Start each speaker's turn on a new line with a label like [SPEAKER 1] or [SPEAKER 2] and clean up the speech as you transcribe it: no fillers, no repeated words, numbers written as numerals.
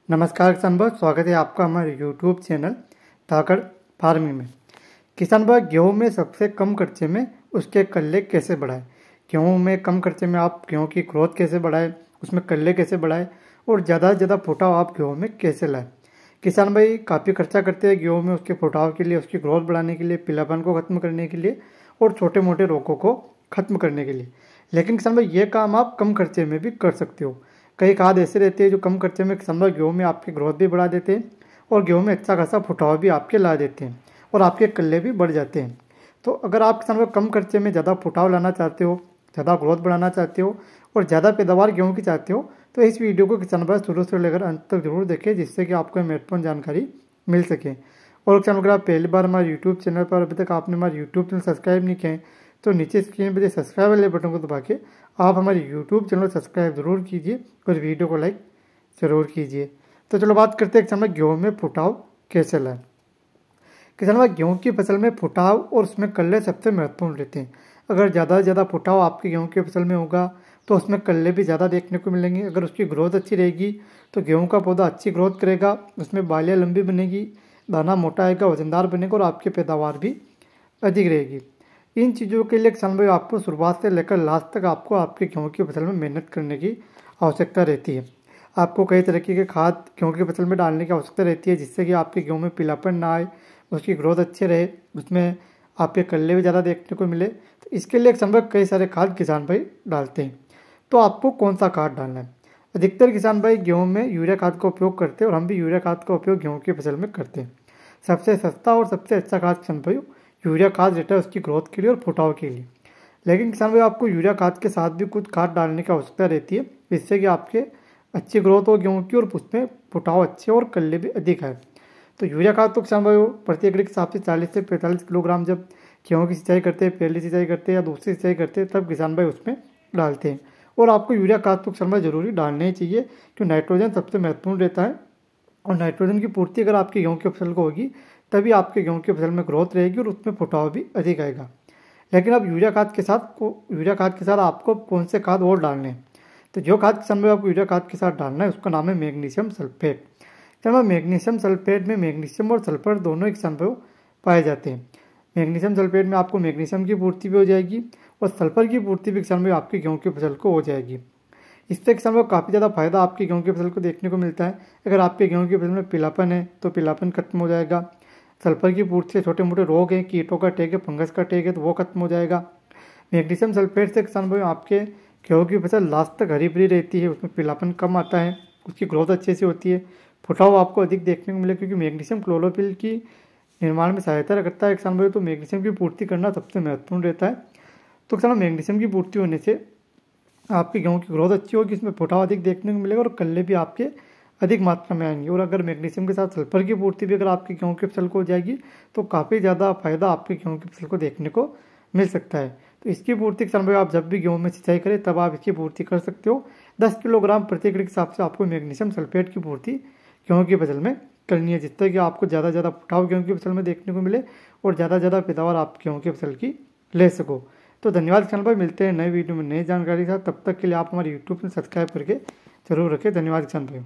[SPEAKER 1] नमस्कार किसान भाई, स्वागत है आपका हमारे यूट्यूब चैनल धाकड़ फार्मिंग में। किसान भाई, गेहूँ में सबसे कम खर्चे में उसके कल्ले कैसे बढ़ाएं। गेहूँ में कम खर्चे में आप गेहूँ की ग्रोथ कैसे बढ़ाएं, उसमें कल्ले कैसे बढ़ाएं और ज़्यादा से ज़्यादा फुटाव आप गेहूँ में कैसे लाएं। किसान भाई काफ़ी खर्चा करते हैं गेहूँ में उसके फुटाव के लिए, उसकी ग्रोथ बढ़ाने के लिए, पीलापन को ख़त्म करने के लिए और छोटे मोटे रोगों को ख़त्म करने के लिए। लेकिन किसान भाई ये काम आप कम खर्चे में भी कर सकते हो। कई खाद ऐसे रहते हैं जो कम खर्चे में किसान भाई गेहूँ में आपकी ग्रोथ भी बढ़ा देते हैं और गेहूँ में अच्छा खासा फुटाव भी आपके ला देते हैं और आपके कल्ले भी बढ़ जाते हैं। तो अगर आप किसान भाई कम खर्चे में ज़्यादा फुटाव लाना चाहते हो, ज़्यादा ग्रोथ बढ़ाना चाहते हो और ज़्यादा पैदावार गेहूँ की चाहते हो, तो इस वीडियो को किसान भाई शुरू से लेकर अंत तक जरूर देखें, जिससे कि आपको महत्वपूर्ण जानकारी मिल सके। और किसान अगर आप पहली बार हमारे यूट्यूब चैनल पर अभी तक आपने हमारे यूट्यूब चैनल सब्सक्राइब नहीं किए तो नीचे स्क्रीन पर सब्सक्राइब वाले बटन को दबा के आप हमारे यूट्यूब चैनल सब्सक्राइब जरूर कीजिए और वीडियो को लाइक ज़रूर कीजिए। तो चलो बात करते हैं किसान भाई गेहूँ में फुटाव कैसे लाएं। किसान भाई गेहूँ की फसल में फुटाव और उसमें कल्ले सबसे महत्वपूर्ण रहते हैं। अगर ज़्यादा से ज़्यादा फुटाव आपकी गेहूँ की फसल में होगा तो उसमें कल्ले भी ज़्यादा देखने को मिलेंगे। अगर उसकी ग्रोथ अच्छी रहेगी तो गेहूँ का पौधा अच्छी ग्रोथ करेगा, उसमें बालियाँ लंबी बनेगी, दाना मोटा आएगा, वजनदार बनेगा और आपकी पैदावार भी अधिक रहेगी। इन चीज़ों के लिए किसान भाई आपको शुरुआत से लेकर लास्ट तक आपको आपके गेहूँ की फसल में मेहनत करने की आवश्यकता रहती है। आपको कई तरीके के खाद गेहूँ की फसल में डालने की आवश्यकता रहती है, जिससे कि आपके गेहूँ में पीलापन ना आए, उसकी ग्रोथ अच्छी रहे, उसमें आपके कल्ले भी ज़्यादा देखने को मिले। तो इसके लिए किसान भाई कई सारे खाद किसान भाई डालते हैं। तो आपको कौन सा खाद डालना है। अधिकतर किसान भाई गेहूँ में यूरिया खाद का उपयोग करते हैं और हम भी यूरिया खाद का उपयोग गेहूँ की फसल में करते हैं। सबसे सस्ता और सबसे अच्छा खाद किसान भाई यूरिया खाद रहता है उसकी ग्रोथ के लिए और फुटाव के लिए। लेकिन किसान भाई आपको यूरिया खाद के साथ भी कुछ खाद डालने की आवश्यकता रहती है, जिससे कि आपके अच्छी ग्रोथ हो गेहूँ की और उसमें फुटाव अच्छे और कल्ले भी अधिक आए। तो यूरिया खाद तो किसान भाई प्रति एकड़ के हिसाब से 40 से 45 किलोग्राम जब गेहूँ की सिंचाई करते हैं, पहली सिंचाई करते हैं या दूसरी सिंचाई करते हैं, तब किसान भाई उसमें डालते हैं। और आपको यूरिया खाद तो किसान भाई जरूरी डालना ही चाहिए, क्योंकि नाइट्रोजन सबसे महत्वपूर्ण रहता है और नाइट्रोजन की पूर्ति अगर आपकी गेहूँ की फसल को होगी तभी आपके गेहूँ की फसल में ग्रोथ रहेगी और उसमें फुटाव भी अधिक आएगा। लेकिन अब यूरिया खाद के साथ आपको कौन से खाद और डालने हैं। तो जो खाद किसान भाई आपको यूरिया खाद के साथ डालना है उसका नाम है मैग्नीशियम सल्फेट। किसान भाई मैग्नीशियम सल्फेट में मैग्नीशियम और सल्फर दोनों एक किसान भाई पाए जाते हैं। मैग्नीशियम सल्फेट में आपको मैग्नीशियम की पूर्ति भी हो जाएगी और सल्फर की पूर्ति भी किसान भाई आपकी गेहूँ की फसल को हो जाएगी। इससे किसान भाई काफ़ी ज़्यादा फायदा आपकी गेहूँ की फसल को देखने को मिलता है। अगर आपके गेहूँ की फसल में पीलापन है तो पीलापन खत्म हो जाएगा। सल्फर की पूर्ति से छोटे मोटे रोग हैं, कीटों का अटैक है, फंगस का अटैक है, तो वो खत्म हो जाएगा। मैग्नीशियम सल्फेट से किसान भाई आपके गेहूँ की फसल लास्ट तक हरी भरी रहती है, उसमें पीलापन कम आता है, उसकी ग्रोथ अच्छे से होती है, फुटाव आपको अधिक देखने को मिले, क्योंकि मैग्नीशियम क्लोरोफिल की निर्माण में सहायता करता है किसान भाई। तो मैग्नीशियम की पूर्ति करना सबसे महत्वपूर्ण रहता है। तो किसान मैग्नीशियम की पूर्ति होने से आपकी गेहूँ की ग्रोथ अच्छी होगी, इसमें फुटाव अधिक देखने को मिलेगा और कल्ले भी आपके अधिक मात्रा में आएंगे। और अगर मैग्नीशियम के साथ सल्फर की पूर्ति भी अगर आपकी गेहूँ की फसल को हो जाएगी तो काफ़ी ज़्यादा फायदा आपकी गेहूँ की फसल को देखने को मिल सकता है। तो इसकी पूर्ति किसान भाई आप जब भी गेहूँ में सिंचाई करें तब आप इसकी पूर्ति कर सकते हो। 10 किलोग्राम प्रति एकड़ के हिसाब से आपको मैग्नीशियम सल्फेट की पूर्ति गेहूँ की फसल में करनी है, जिससे कि आपको ज़्यादा से ज़्यादा फुटाव गेहूँ की फसल में देखने को मिले और ज़्यादा से ज़्यादा पैदावार आप गेहूँ की फसल की ले सको। तो धन्यवाद किसान भाई, मिलते हैं नए वीडियो में नई जानकारी के साथ। तब तक के लिए आप हमारे यूट्यूब पर सब्सक्राइब करके जरूर रखें। धन्यवाद किसान भाई।